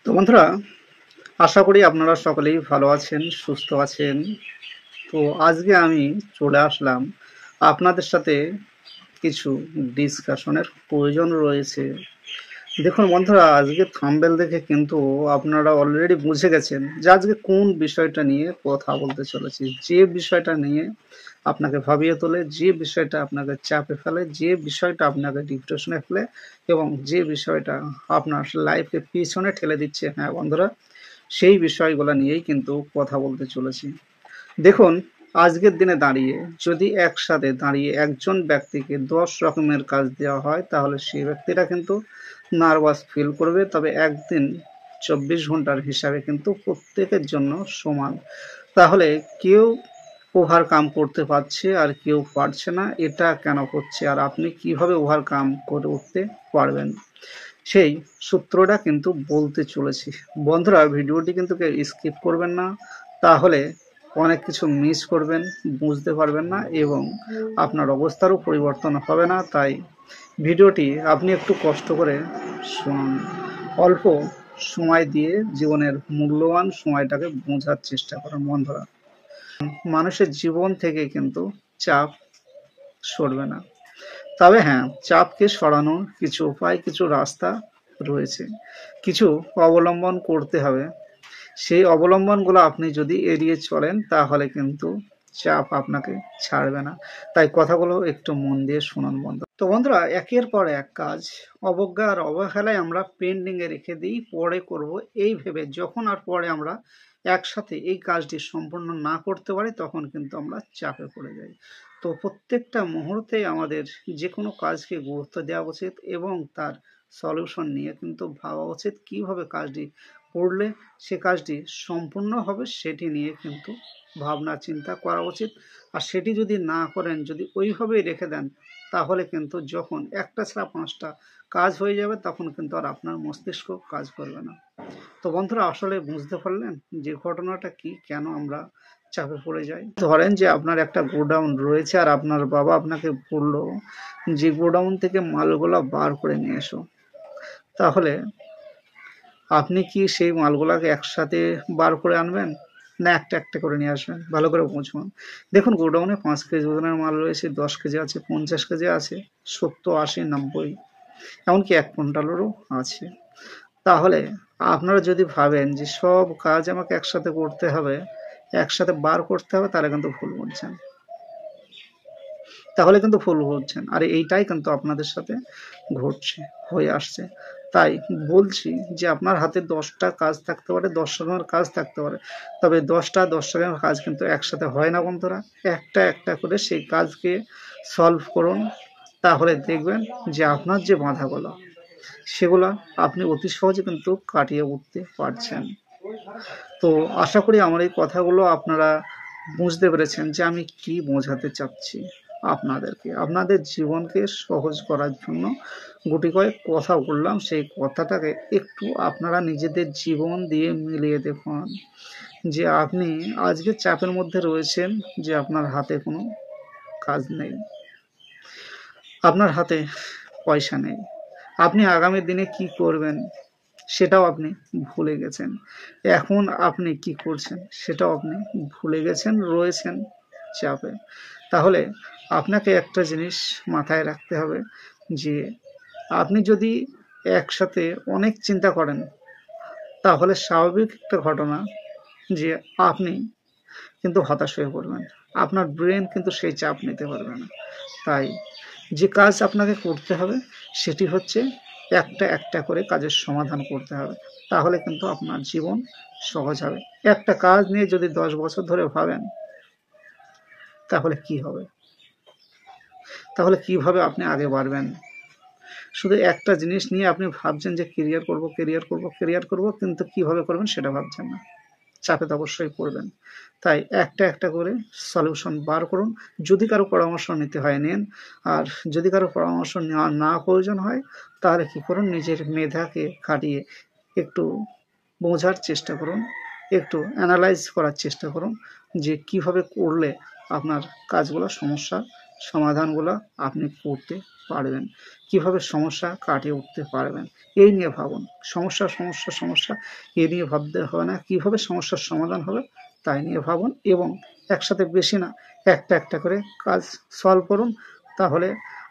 তো বন্ধুরা, আশা করি আপনারা সকলেই ভালো আছেন, সুস্থ আছেন। তো আজকে আমি চলে আসলাম আপনাদের সাথে কিছু ডিসকাশনের প্রয়োজন রয়েছে। দেখুন বন্ধুরা, আজকে থাম্বনেল দেখে কিন্তু আপনারা অলরেডি বুঝে গেছেন যে আজকে কোন বিষয়টা নিয়ে কথা বলতে চলেছি। যে বিষয়টা নিয়ে আপনাকে ভাবিয়ে তোলে, যে বিষয়টা আপনাকে চাপে ফেলে, যে বিষয়টা আপনাকে ডিপ্রেশনে ফেলে এবং যে বিষয়টা আপনার লাইফে পিছনে ঠেলে দিচ্ছে, হ্যাঁ বন্ধুরা, সেই বিষয়গুলো নিয়েই কিন্তু কথা বলতে চলেছি। দেখুন, আজকের দিনে দাঁড়িয়ে যদি একসাথে দাঁড়িয়ে একজন ব্যক্তিকে 10 রকমের কাজ দেওয়া হয়, তাহলে সেই ব্যক্তিরা কিন্তু নার্ভাস ফিল করবে। তবে একদিন 24 ঘন্টার হিসাবে কিন্তু প্রত্যেকের জন্য সমান। তাহলে কেউ ওভারকাম করতে পারছে আর কেউ পারছে না, এটা কেন হচ্ছে আর আপনি কিভাবে ওভারকাম করে উঠতে পারবেন, সেই সূত্রটা কিন্তু বলতে চলেছি। বন্ধুরা, ভিডিওটি কিন্তু কেউ স্কিপ করবেন না, তাহলে অনেক কিছু মিস করবেন, বুঝতে পারবেন না এবং আপনার অবস্থারও পরিবর্তন হবে না। তাই ভিডিওটি আপনি একটু কষ্ট করে শুনুন, অল্প সময় দিয়ে জীবনের মূল্যবান সময়টাকে বোঝার চেষ্টা করুন। বন্ধুরা, মানুষের জীবন থেকে কিন্তু চাপ সরবে না, তবে হ্যাঁ, চাপকে সরানোর কিছু উপায়, কিছু রাস্তা রয়েছে, কিছু অবলম্বন করতে হবে। সেই অবলম্বনগুলো আপনি যদি এড়িয়ে চলেন, তাহলে কিন্তু চাপ আপনাকে ছাড়বে না। তাই কথাগুলো একটু মন দিয়ে শুনুন বন্ধু। তো বন্ধুরা, একের পর এক কাজ অবজ্ঞা আর অবহেলায় আমরা পেন্ডিং এ রেখে দিই, পরে করব এই ভেবে। যখন আর পরে আমরা একসাথে এই কাজটি সম্পূর্ণ না করতে পারি, তখন কিন্তু আমরা চাপে পড়ে যাই। তো প্রত্যেকটা মুহূর্তে আমাদের যে কোনো কাজকে গুরুত্ব দেওয়া উচিত এবং তার সলিউশন নিয়ে কিন্তু ভাবা উচিত, কিভাবে কাজটি করলে সে কাজটি সম্পূর্ণ হবে সেটি নিয়ে কিন্তু ভাবনা চিন্তা করা উচিত। আর সেটি যদি না করেন, যদি ওইভাবেই রেখে দেন, তাহলে কিন্তু যখন একটা ছাড়া পাঁচটা কাজ হয়ে যাবে, তখন কিন্তু আর আপনার মস্তিষ্ক কাজ করবে না। তো বন্ধুরা, আসলে বুঝতে পারলেন যে ঘটনাটা কি, কেন আমরা চাপে পড়ে যাই। ধরেন যে আপনার একটা গোডাউন রয়েছে আর আপনার বাবা আপনাকে বললো যে গোডাউন থেকে মালগুলা বার করে নিয়ে এসো। তাহলে আপনি কি সেই মালগুলাকে একসাথে বার করে আনবেন, না একটা একটা করে নিয়ে আসবেন? ভালো করে বুঝুন। দেখুন, গোডাউনে 5 কেজি ওজনের মাল রয়েছে, 10 কেজি আছে, 50 কেজি আছে, 70, 80, 90, এমনকি 1 কুইন্টালেরও আছে। তাহলে আপনারা যদি ভাবেন যে সব কাজ আমাকে একসাথে করতে হবে, একসাথে বার করতে হবে, তাহলে কিন্তু ভুল বুঝছেন। তাহলে কিন্তু ভুল বুঝছেন, আর এইটাই কিন্তু আপনাদের সাথে ঘটছে, হয়ে আসছে। তাই বলছি যে আপনার হাতে 10টা কাজ থাকতে পারে, 10 রকমের কাজ থাকতে পারে, তবে 10 রকমের কাজ কিন্তু একসাথে হয় না বন্ধুরা। একটা একটা করে সেই কাজকে সলভ করুন, তাহলে দেখবেন যে আপনার যে বাধাগুলো, সেগুলা আপনি অতি সহজে কিন্তু কাটিয়ে উঠতে পারছেন। তো আশা করি আমার এই কথাগুলো আপনারা বুঝতে পেরেছেন যে আমি কি বোঝাতে চাচ্ছি আপনাদেরকে। আপনাদের জীবনকে সহজ করার জন্য গুটি কয়েক কথা বললাম, সেই কথাটাকে একটু আপনারা নিজেদের জীবন দিয়ে মিলিয়ে দেখুন যে আপনি আজকে চাপের মধ্যে রয়েছেন, যে আপনার হাতে কোনো কাজ নেই, আপনার হাতে পয়সা নেই, আপনি আগামী দিনে কি করবেন সেটাও আপনি ভুলে গেছেন। এখন আপনি কি করছেন সেটাও আপনি ভুলে গেছেন, রয়েছেন চাপে। তাহলে আপনাকে একটা জিনিস মাথায় রাখতে হবে যে আপনি যদি একসাথে অনেক চিন্তা করেন, তাহলে স্বাভাবিক একটা ঘটনা যে আপনি কিন্তু হতাশ হয়ে পড়বেন। আপনার ব্রেন কিন্তু সেই চাপ নিতে পারবে না। তাই যে কাজ আপনাকে করতে হবে, সেটি হচ্ছে একটা একটা করে কাজের সমাধান করতে হবে, তাহলে কিন্তু আপনার জীবন সহজ হবে। একটা কাজ নিয়ে যদি 10 বছর ধরে ভাবেন, তাহলে কি হবে? তাহলে কিভাবে আপনি আগে বাড়বেন? শুধু একটা জিনিস নিয়ে আপনি ভাবছেন যে কেরিয়ার করব, কেরিয়ার করব, কেরিয়ার করব, কিন্তু কিভাবে করবেন সেটা ভাবছেন না। চাপে তো অবশ্যই পড়বেন। তাই একটা একটা করে সলিউশন বার করুন। যদি কারো পরামর্শ নিতে হয় নিন, আর যদি কারো পরামর্শ নেওয়া না প্রয়োজন হয়, তাহলে কি করুন, নিজের মেধাকে খাটিয়ে একটু বোঝার চেষ্টা করুন, একটু অ্যানালাইজ করার চেষ্টা করুন যে কিভাবে করলে আপনার কাজগুলো সমস্যা সমাধানগুলো আপনি করতে পারবেন, কিভাবে সমস্যা কাটিয়ে উঠতে পারবেন এই নিয়ে ভাবুন। সমস্যা সমস্যা সমস্যা এ নিয়ে ভাবতে হবে না, কিভাবে সমস্যার সমাধান হবে তাই নিয়ে ভাবুন, এবং একসাথে বেশি না একটা একটা করে কাজ সলভ করুন। তাহলে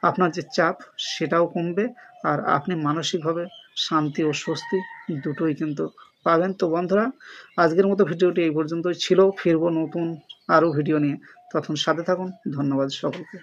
আপনার যে চাপ সেটাও কমবে, আর আপনি মানসিকভাবে শান্তি ও স্বস্তি দুটোই কিন্তু পাবেন। তো বন্ধুরা, আজকের মতো ভিডিওটি এই পর্যন্তই ছিল। ফিরবো নতুন আরও ভিডিও নিয়ে, তখন সাথে থাকুন। ধন্যবাদ সকলকে।